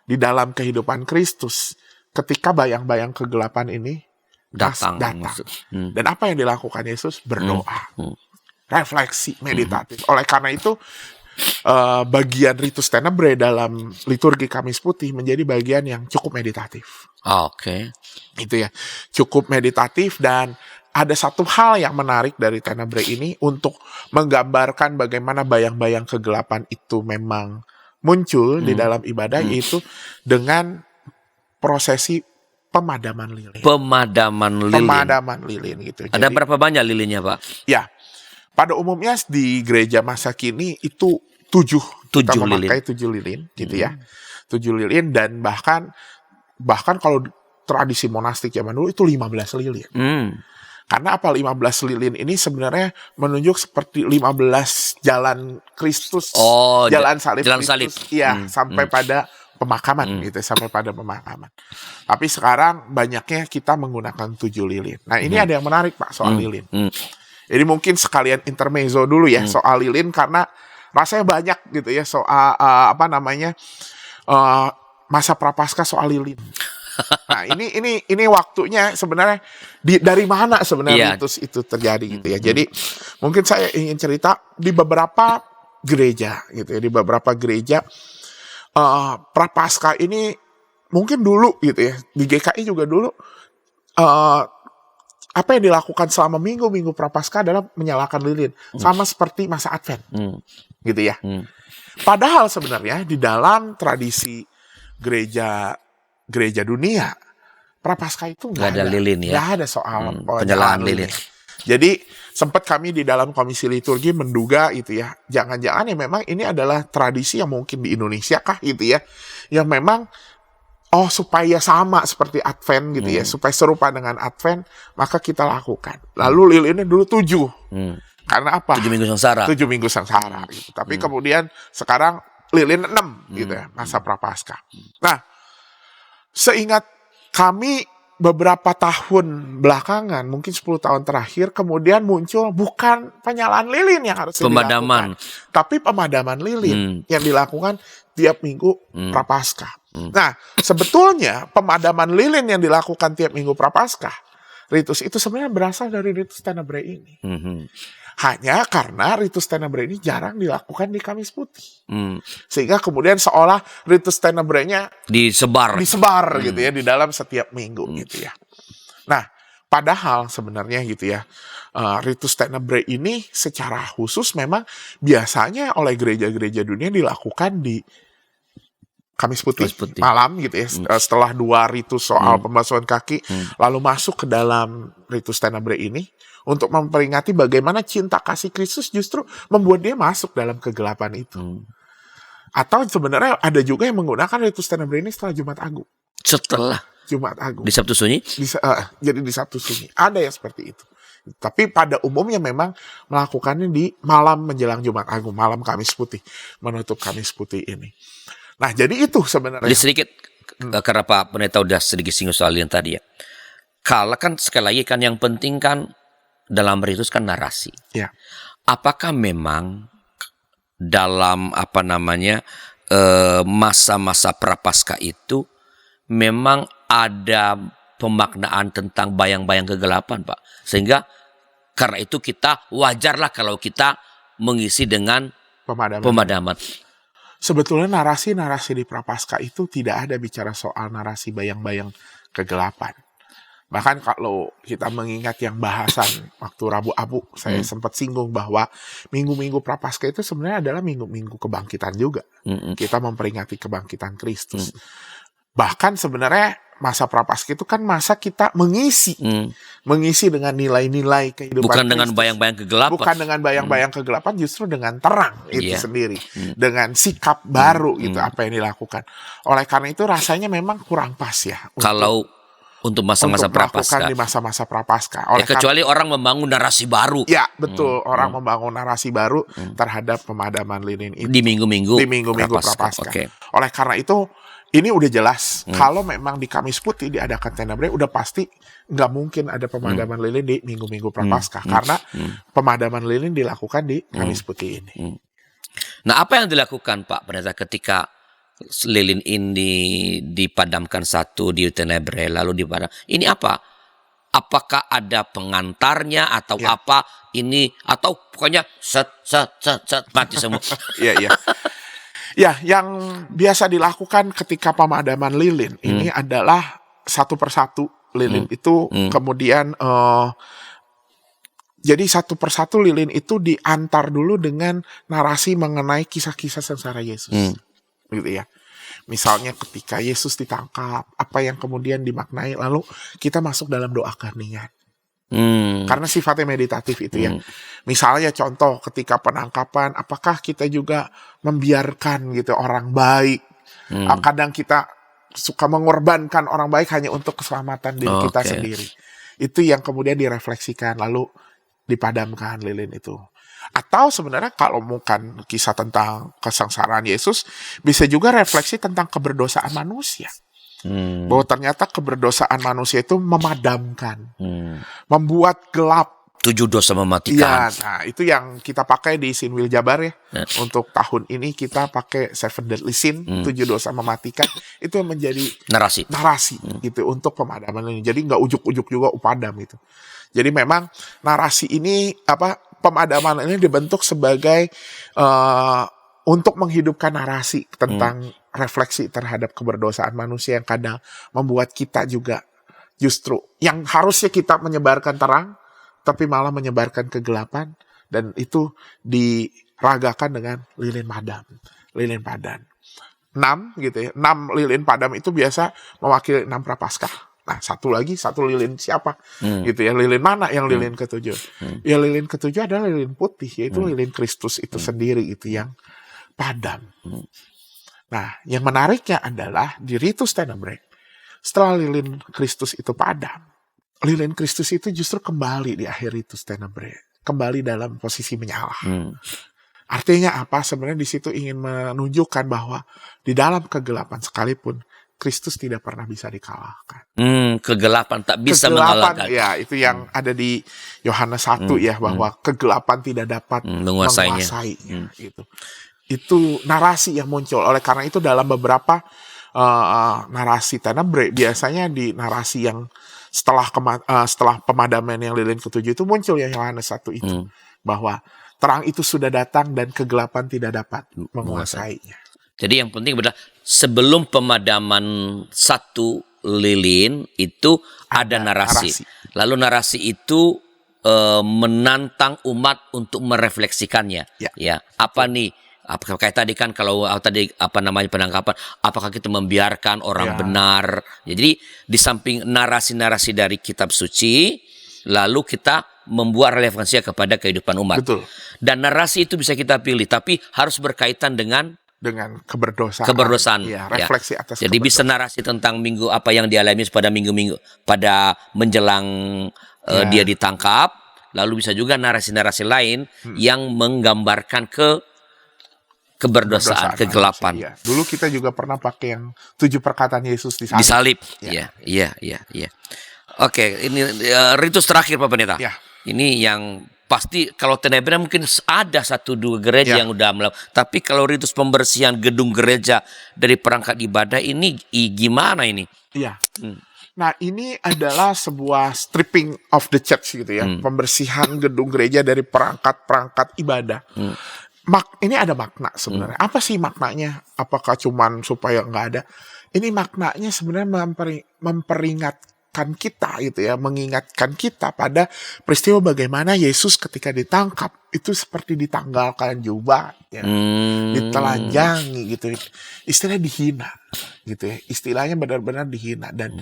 di dalam kehidupan Kristus ketika bayang-bayang kegelapan ini datang. Dan apa yang dilakukan Yesus? Berdoa, refleksi, meditatif. Oleh karena itu bagian ritus Tenebre dalam liturgi Kamis Putih menjadi bagian yang cukup meditatif. Oke. Itu ya, cukup meditatif dan ada satu hal yang menarik dari Tenebrae ini untuk menggambarkan bagaimana bayang-bayang kegelapan itu memang muncul di dalam ibadah, yaitu dengan prosesi pemadaman lilin. Pemadaman lilin gitu. Ada berapa banyak lilinnya, Pak? Ya, pada umumnya di gereja masa kini itu 7 kita memakai 7 lilin gitu ya. 7 lilin, dan bahkan kalau tradisi monastik zaman dulu itu 15 lilin. Karena apa 15 lilin ini sebenarnya menunjuk seperti 15 jalan Kristus, jalan salib Kristus, iya, sampai pada pemakaman gitu, sampai pada pemakaman. Tapi sekarang banyaknya kita menggunakan 7 lilin. Nah, ini ada yang menarik, Pak, soal lilin. Jadi mungkin sekalian intermezzo dulu ya soal lilin, karena rasanya banyak gitu ya soal masa prapaskah soal lilin. Nah, ini waktunya sebenarnya dari mana sebenarnya ritus itu terjadi gitu ya. Jadi mungkin saya ingin cerita di beberapa gereja gitu ya, di beberapa gereja prapaskah ini mungkin dulu gitu ya, di GKI juga dulu apa yang dilakukan selama minggu-minggu prapaskah adalah menyalakan lilin, sama seperti masa Advent gitu ya. Padahal sebenarnya di dalam tradisi gereja dunia, prapaskah itu nggak ada lilin ya, nggak ada soal penyalaan lilin. Jadi sempat kami di dalam komisi liturgi menduga itu ya, jangan-jangan ya memang ini adalah tradisi yang mungkin di Indonesia kah gitu ya, yang memang supaya sama seperti Advent gitu ya, supaya serupa dengan Advent, maka kita lakukan. Lalu lilinnya dulu 7. Karena apa? 7 minggu sengsara. 7 minggu sengsara gitu. Tapi kemudian sekarang lilin 6 gitu ya, masa prapaskah. Nah, seingat kami beberapa tahun belakangan, mungkin 10 tahun terakhir, kemudian muncul bukan penyalaan lilin yang harus dilakukan, tapi pemadaman lilin yang dilakukan tiap minggu prapaskah. Nah, sebetulnya pemadaman lilin yang dilakukan tiap minggu prapaskah, ritus itu sebenarnya berasal dari ritus Tenebrae ini. Hanya karena ritus Tenebrae ini jarang dilakukan di Kamis Putih. Sehingga kemudian seolah ritus Tenebrae-nya disebar gitu ya di dalam setiap minggu gitu ya. Nah, padahal sebenarnya gitu ya, ritus Tenebrae ini secara khusus memang biasanya oleh gereja-gereja dunia dilakukan di Kamis Putih malam gitu ya, setelah 2 ritus soal pembasuhan kaki, lalu masuk ke dalam ritus Tenebrae ini untuk memperingati bagaimana cinta kasih Kristus justru membuat dia masuk dalam kegelapan itu. Atau sebenarnya ada juga yang menggunakan ritus Tenebrae ini setelah Jumat Agung. Setelah Jumat Agung. Di Sabtu Sunyi? Jadi di Sabtu Sunyi. Ada yang seperti itu. Tapi pada umumnya memang melakukannya di malam menjelang Jumat Agung, malam Kamis Putih, menutup Kamis Putih ini. Nah, jadi itu sebenarnya. Jadi sedikit, karena Pak Pendeta udah sedikit singgung soal yang tadi ya. Kalau kan sekali lagi kan yang penting kan dalam ritus kan narasi. Ya. Apakah memang dalam masa-masa prapaskah itu memang ada pemaknaan tentang bayang-bayang kegelapan, Pak? Sehingga karena itu kita wajarlah kalau kita mengisi dengan pemadaman. Sebetulnya narasi-narasi di prapaskah itu tidak ada bicara soal narasi bayang-bayang kegelapan. Bahkan kalau kita mengingat yang bahasan waktu Rabu Abu, saya sempat singgung bahwa minggu-minggu prapaskah itu sebenarnya adalah minggu-minggu kebangkitan juga. Kita memperingati kebangkitan Kristus. Bahkan sebenarnya masa prapaskah itu kan masa kita mengisi dengan nilai-nilai kehidupan bukan Kristus. Dengan bayang-bayang kegelapan. Bukan dengan bayang-bayang kegelapan, justru dengan terang itu sendiri. Dengan sikap baru gitu apa yang dilakukan. Oleh karena itu rasanya memang kurang pas ya. Kalau untuk masa-masa prapaskah. Di masa-masa prapaskah. Kecuali orang membangun narasi baru. Ya, betul. Orang membangun narasi baru terhadap pemadaman lilin itu. Di minggu-minggu prapaskah. Okay. Oleh karena itu, ini udah jelas, kalau memang di Kamis Putih diadakan Tenebrae, udah pasti nggak mungkin ada pemadaman lilin di minggu-minggu prapaskah. Karena pemadaman lilin dilakukan di Kamis Putih ini. Nah, apa yang dilakukan Pak Pendeta ketika lilin ini dipadamkan satu di Tenebrae lalu dipadam? Ini apa? Apakah ada pengantarnya atau apa ini? Atau pokoknya set mati semua? Iya. Ya, yang biasa dilakukan ketika pemadaman lilin ini adalah satu persatu lilin itu kemudian Jadi satu persatu lilin itu diantar dulu dengan narasi mengenai kisah-kisah sengsara Yesus. Gitu ya. Misalnya ketika Yesus ditangkap, apa yang kemudian dimaknai, lalu kita masuk dalam doa keheningan. Karena sifatnya meditatif itu ya. Misalnya contoh ketika penangkapan, apakah kita juga membiarkan gitu orang baik. Kadang kita suka mengorbankan orang baik hanya untuk keselamatan diri kita sendiri. Itu yang kemudian direfleksikan lalu dipadamkan lilin itu. Atau sebenarnya kalau bukan kisah tentang kesengsaraan Yesus, bisa juga refleksi tentang keberdosaan manusia. Bahwa ternyata keberdosaan manusia itu memadamkan, membuat gelap. 7 dosa Iya, mematikan. nah itu yang kita pakai di Sinwil Jabar ya. Untuk tahun ini kita pakai 7 Deadly Sin, 7 dosa mematikan. Itu yang menjadi Narasi. gitu untuk pemadaman ini. Jadi nggak ujuk-ujuk juga upadam itu. Jadi memang narasi ini pemadaman ini dibentuk sebagai untuk menghidupkan narasi tentang refleksi terhadap keberdosaan manusia yang kadang membuat kita juga justru yang harusnya kita menyebarkan terang tapi malah menyebarkan kegelapan, dan itu diragakan dengan lilin padam. 6 gitu ya. 6 lilin padam itu biasa mewakili 6 prapaskah. Nah, satu lilin siapa? Gitu ya. Lilin mana yang lilin ke-7? Ya lilin ke-7 adalah lilin putih, yaitu lilin Kristus itu sendiri itu yang padam. Nah, yang menariknya adalah di Ritus Tenebrae, setelah lilin Kristus itu padam, lilin Kristus itu justru kembali di akhir Ritus Tenebrae, kembali dalam posisi menyala. Artinya apa? Sebenarnya di situ ingin menunjukkan bahwa di dalam kegelapan sekalipun Kristus tidak pernah bisa dikalahkan. Kegelapan tak bisa mengalahkan. Ya, itu yang ada di Yohanes 1 ya, bahwa kegelapan tidak dapat menguasainya. Gitu. Itu narasi yang muncul. Oleh karena itu dalam beberapa narasi Tenebrae, biasanya di narasi yang setelah pemadaman yang lilin ke-7 itu muncul ya Yohanes 1 itu. Bahwa terang itu sudah datang dan kegelapan tidak dapat menguasainya. Jadi yang penting adalah sebelum pemadaman 1 lilin itu ada narasi. Lalu narasi itu menantang umat untuk merefleksikannya. Ya, apa nih? Apakah kayak tadi kan kalau tadi penangkapan, apakah kita membiarkan orang benar? Jadi di samping narasi-narasi dari kitab suci, lalu kita membuat relevansinya kepada kehidupan umat. Betul. Dan narasi itu bisa kita pilih, tapi harus berkaitan dengan keberdosaan. Ya, refleksi atas jadi bisa narasi tentang minggu apa yang dialami pada minggu-minggu pada menjelang dia ditangkap, lalu bisa juga narasi-narasi lain yang menggambarkan keberdosaan, kegelapan. Ya. Dulu kita juga pernah pakai yang 7 perkataan Yesus di salib. Iya. Oke, ini ritus terakhir Pak Pendeta. Ya. Ini yang pasti kalau Tenebrae mungkin ada 1-2 gereja yang udah melakukan. Tapi kalau ritus pembersihan gedung gereja dari perangkat ibadah ini gimana ini? Iya. Nah, ini adalah sebuah stripping of the church gitu ya. Pembersihan gedung gereja dari perangkat-perangkat ibadah. Ini ada makna sebenarnya. Apa sih maknanya? Apakah cuman supaya nggak ada? Ini maknanya sebenarnya memperingatkan kita gitu ya, mengingatkan kita pada peristiwa bagaimana Yesus ketika ditangkap itu seperti ditanggalkan jubah, ya, ditelanjangi gitu, istilahnya dihina, gitu ya, istilahnya benar-benar dihina, dan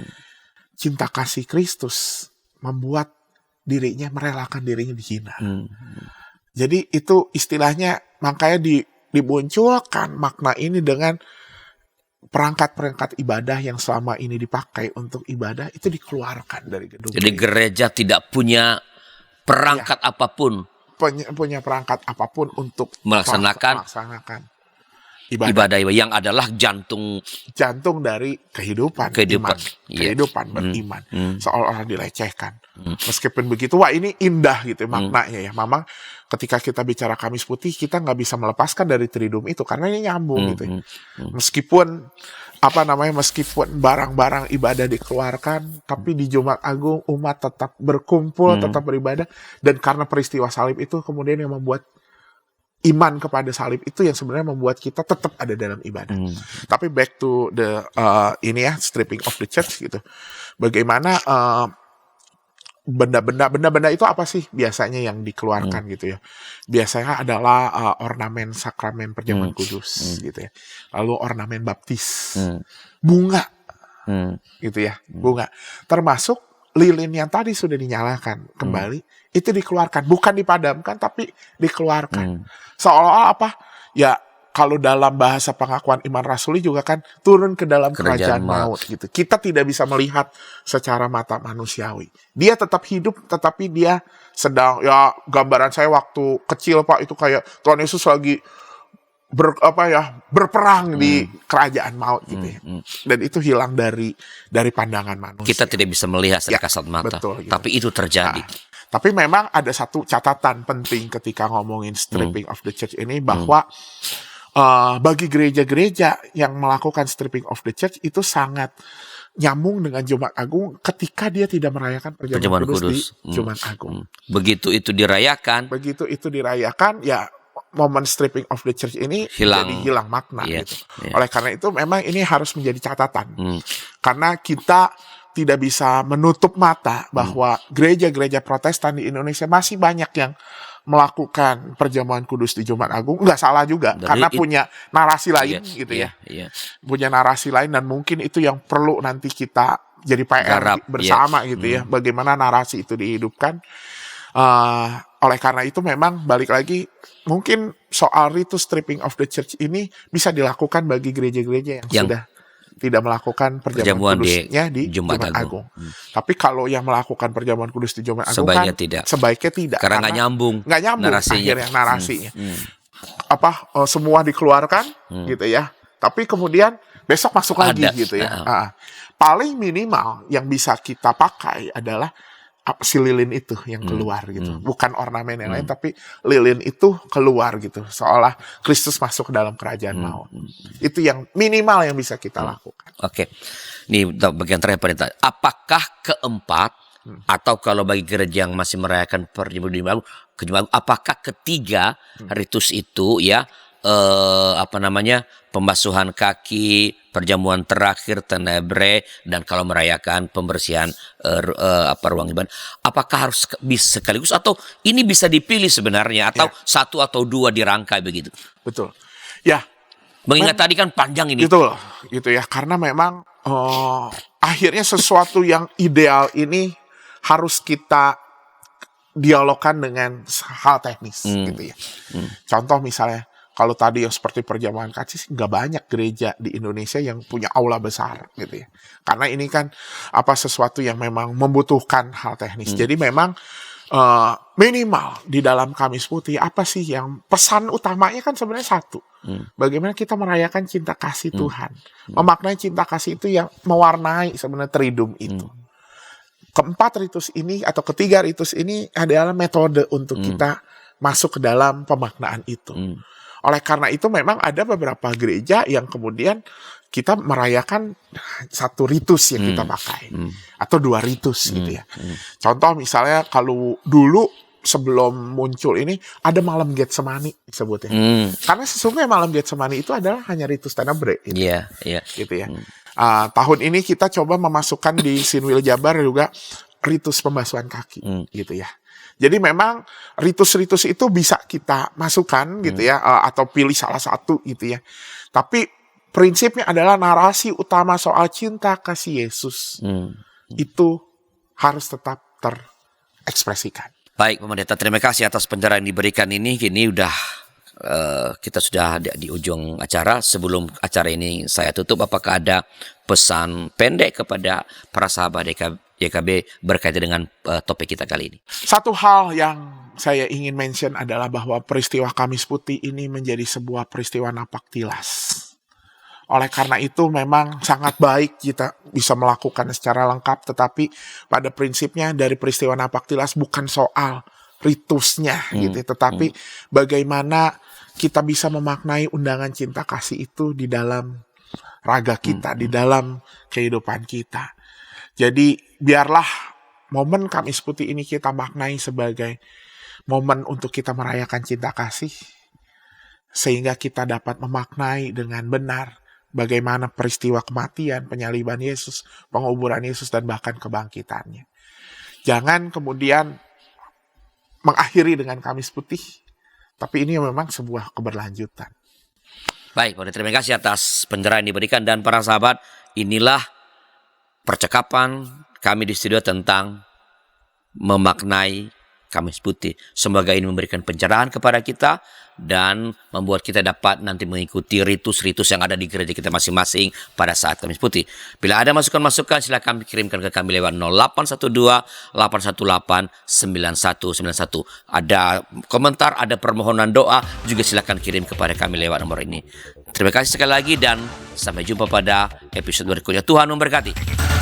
cinta kasih Kristus membuat dirinya merelakan dirinya dihina. Jadi itu istilahnya makanya dimunculkan makna ini dengan perangkat-perangkat ibadah yang selama ini dipakai untuk ibadah itu dikeluarkan dari gedung. Jadi gereja tidak punya perangkat apapun. Punya perangkat apapun untuk melaksanakan ibadah yang adalah jantung dari kehidupan iman, kehidupan beriman, seolah-olah dilecehkan. Meskipun begitu, wah ini indah gitu maknanya ya. Memang ketika kita bicara Kamis Putih, kita nggak bisa melepaskan dari Triduum itu karena ini nyambung gitu ya. Meskipun meskipun barang-barang ibadah dikeluarkan, tapi di Jumat Agung umat tetap berkumpul, tetap beribadah, dan karena peristiwa salib itu kemudian yang membuat iman kepada salib itu yang sebenarnya membuat kita tetap ada dalam ibadah. Tapi back to the stripping of the church gitu. Bagaimana benda-benda itu apa sih biasanya yang dikeluarkan gitu ya. Biasanya adalah ornamen sakramen perjamuan kudus gitu ya. Lalu ornamen baptis. Bunga. Gitu ya, bunga. Termasuk lilin yang tadi sudah dinyalakan kembali itu dikeluarkan, bukan dipadamkan tapi dikeluarkan. Seolah-olah apa? Ya kalau dalam bahasa pengakuan iman rasuli juga kan turun ke dalam kerajaan maut gitu. Kita tidak bisa melihat secara mata manusiawi. Dia tetap hidup tetapi dia sedang, ya gambaran saya waktu kecil Pak itu kayak Tuhan Yesus lagi berperang di kerajaan maut gitu ya. Dan itu hilang dari pandangan manusia. Kita tidak bisa melihat secara kasat mata, betul, gitu. tapi itu terjadi. Tapi memang ada satu catatan penting ketika ngomongin stripping of the church ini, bahwa bagi gereja-gereja yang melakukan stripping of the church itu sangat nyambung dengan Jumat Agung ketika dia tidak merayakan perjamuan kudus di Jumat Agung. Begitu itu dirayakan, ya momen stripping of the church ini jadi hilang makna gitu. Oleh karena itu memang ini harus menjadi catatan. Karena kita tidak bisa menutup mata bahwa gereja-gereja Protestan di Indonesia masih banyak yang melakukan perjamuan kudus di Jumat Agung. Nggak salah juga, karena punya narasi lain gitu ya. Punya narasi lain, dan mungkin itu yang perlu nanti kita jadi PR bersama gitu ya. Bagaimana narasi itu dihidupkan. Oleh karena itu memang balik lagi, mungkin soal ritus stripping of the church ini bisa dilakukan bagi gereja-gereja yang sudah tidak melakukan perjamuan kudusnya di Jumat Agung. Tapi kalau yang melakukan perjamuan kudus di Jumat Agung sebaiknya tidak. Karena nggak nyambung narasinya. Semua dikeluarkan gitu ya. Tapi kemudian besok masuk lagi gitu ya. Paling minimal yang bisa kita pakai adalah si lilin itu yang keluar gitu. Bukan ornamen yang lain, tapi lilin itu keluar gitu. Seolah Kristus masuk ke dalam kerajaan maut. Itu yang minimal yang bisa kita lakukan. Oke. Ini bagian terakhir perintah. Apakah keempat, atau kalau bagi gereja yang masih merayakan perjamuan Agung, apakah ketiga ritus itu ya, pembasuhan kaki, perjamuan terakhir, tenebre, dan kalau merayakan pembersihan ruang ibadah, apakah harus bisa sekaligus atau ini bisa dipilih sebenarnya, atau satu atau dua dirangkai begitu? Betul. Ya. Mengingat tadi kan panjang ini. Betul, gitu ya. Karena memang akhirnya sesuatu yang ideal ini harus kita dialogkan dengan hal teknis gitu ya. Contoh misalnya, kalau tadi yang seperti perjamuan kaki, nggak banyak gereja di Indonesia yang punya aula besar gitu ya. Karena ini kan sesuatu yang memang membutuhkan hal teknis. Jadi memang minimal di dalam Kamis Putih apa sih yang pesan utamanya kan sebenarnya satu. Bagaimana kita merayakan cinta kasih Tuhan. Memaknai cinta kasih itu yang mewarnai sebenarnya Triduum itu. Keempat ritus ini atau ketiga ritus ini adalah metode untuk kita masuk ke dalam pemaknaan itu. Oleh karena itu memang ada beberapa gereja yang kemudian kita merayakan satu ritus yang kita pakai. Atau dua ritus gitu ya. Contoh misalnya kalau dulu sebelum muncul ini ada malam Getsemani disebutnya. Karena sesungguhnya malam Getsemani itu adalah hanya ritus tenebre. Gitu. Gitu ya. Tahun ini kita coba memasukkan di Sinwil Jabar juga ritus pembasuhan kaki gitu ya. Jadi memang ritus-ritus itu bisa kita masukkan gitu ya, atau pilih salah satu gitu ya. Tapi prinsipnya adalah narasi utama soal cinta kasih Yesus itu harus tetap terekspresikan. Baik, Pak Pendeta, terima kasih atas pencerahan yang diberikan ini. Kini kita sudah di ujung acara. Sebelum acara ini saya tutup, apakah ada pesan pendek kepada para sahabat YKB berkaitan dengan topik kita kali ini? Satu hal yang saya ingin mention adalah bahwa peristiwa Kamis Putih ini menjadi sebuah peristiwa napak tilas. Oleh karena itu memang sangat baik kita bisa melakukan secara lengkap, tetapi pada prinsipnya dari peristiwa napak tilas bukan soal ritusnya gitu, tetapi bagaimana kita bisa memaknai undangan cinta kasih itu di dalam raga kita, di dalam kehidupan kita. Jadi biarlah momen Kamis Putih ini kita maknai sebagai momen untuk kita merayakan cinta kasih, sehingga kita dapat memaknai dengan benar bagaimana peristiwa kematian, penyaliban Yesus, penguburan Yesus, dan bahkan kebangkitannya. Jangan kemudian mengakhiri dengan Kamis Putih, tapi ini memang sebuah keberlanjutan. Baik, Pak, terima kasih atas pencerahan yang diberikan. Dan para sahabat, inilah percakapan kami di studio tentang memaknai Kamis Putih. Semoga ini memberikan pencerahan kepada kita dan membuat kita dapat nanti mengikuti ritus-ritus yang ada di gereja kita masing-masing pada saat Kamis Putih. Bila ada masukan-masukan, silakan kirimkan ke kami lewat 0812-818-9191. Ada komentar, ada permohonan doa, juga silakan kirim kepada kami lewat nomor ini. Terima kasih sekali lagi dan sampai jumpa pada episode berikutnya. Tuhan memberkati.